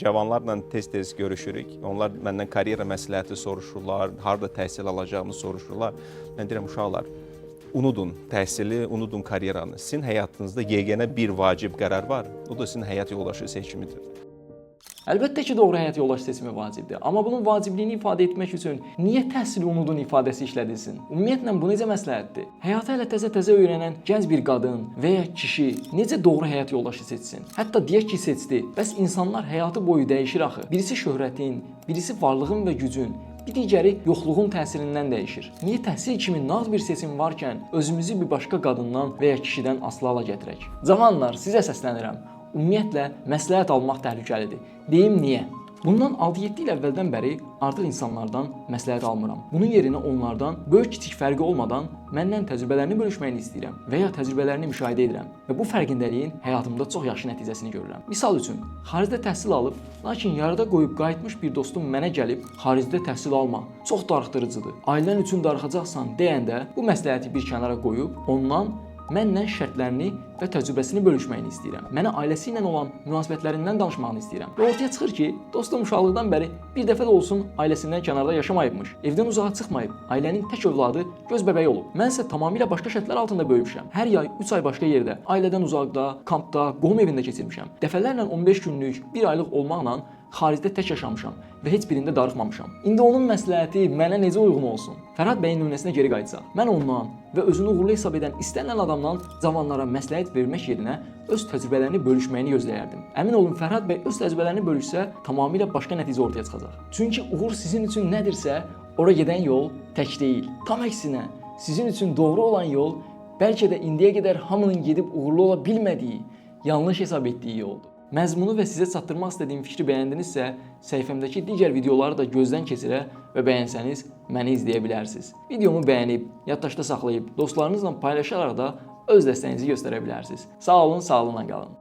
Cavanlarla tez-tez görüşürük. Onlar məndən karyera məsləhəti soruşurlar, harda təhsil alacağımı soruşurlar. Mən deyirəm, uşaqlar, unudun təhsili, unudun karyeranı. Sizin həyatınızda yeganə bir vacib qərar var, o da sizin həyat yoldaşı seçimidir. Əlbəttə ki, doğru həyat yoldaşı seçimi vacibdir. Amma bunun vacibliyini ifadə etmək üçün niyə təhsili unudun ifadəsi işlədilsin? Ümumiyyətlə, bu necə məsləhətdir? Həyatı hələ təzə-təzə öyrənən gənc bir qadın və ya kişi necə doğru həyat yoldaşı seçsin? Hətta deyək ki, seçdi. Bəs insanlar həyatı boyu dəyişir axı. Birisi şöhrətin, birisi varlığın və gücün, bir digəri yoxluğun təsirindən dəyişir. Niyə təhsil kimi nağd bir seçim varkən özümüzü bir başqa qadından və ya kişidən asılı hala gətirək? Cavanlar, sizə səslənirəm. Ümumiyyətlə, məsləhət almaq təhlükəlidir. Deyim niyə? Bundan 6-7 il əvvəldən bəri artıq insanlardan məsləhət almıram. Bunun yerinə onlardan böyük-kiçik fərqi olmadan məndən təcrübələrini bölüşməyini istəyirəm və ya təcrübələrini müşahidə edirəm və bu fərqindəliyin həyatımda çox yaxşı nəticəsini görürəm. Misal üçün, xaricdə təhsil alıb, lakin yarıda qoyub qayıtmış bir dostum mənə gəlib, xaricdə təhsil alma, çox darıxdırıcıdır, ailən üçün darıxacaqsan deyəndə bu məsləhəti bir kənara qoyub, ondan mənlə şərtlərini və təcrübəsini bölüşməyini istəyirəm. Mənə ailəsi ilə olan münasibətlərindən danışmağını istəyirəm. Və ortaya çıxır ki, dostum uşaqlıqdan bəri bir dəfə də olsun ailəsindən kənarda yaşamayıbmış. Evdən uzağa çıxmayıb, ailənin tək övladı göz bəbəyi olub. Mən isə tamamilə başqa şərtlər altında böyümüşəm. Hər yay 3 ay başqa yerdə, ailədən uzaqda, kampda, qohum evində keçirmişəm. Dəfələrlə 15 günlük, 1 aylıq olmaqla xaricdə tək yaşamışam və heç birində darıxmamışam. İndi onun məsləhəti mənə necə uyğun olsun? Fərhad bəyin nümunəsinə geri qayıtsaq, mən ondan və özünü uğurlu hesab edən istənilən adamdan cavanlara məsləhət vermək yerinə öz təcrübələrini bölüşməyini gözləyərdim. Əmin olun, Fərhad bəy öz təcrübələrini bölüşsə, tamamilə başqa nəticə ortaya çıxacaq. Çünki uğur sizin üçün nədirsə, ora gedən yol tək deyil. Tam əksinə, sizin üçün doğru olan yol bəlkə də indiyə qədər hamının gedib uğurlu ola bilmədiyi, yanlış hesab etdiyi yoldur. Məzmunu və sizə çatdırmaq istədiyim fikri bəyəndinizsə, səhifəmdəki digər videoları da gözdən keçirə və bəyənsəniz məni izləyə bilərsiniz. Videomu bəyənib, yaddaşda saxlayıb, dostlarınızla paylaşaraq da öz dəstəyinizi göstərə bilərsiniz. Sağ olun, sağlıqla qalın.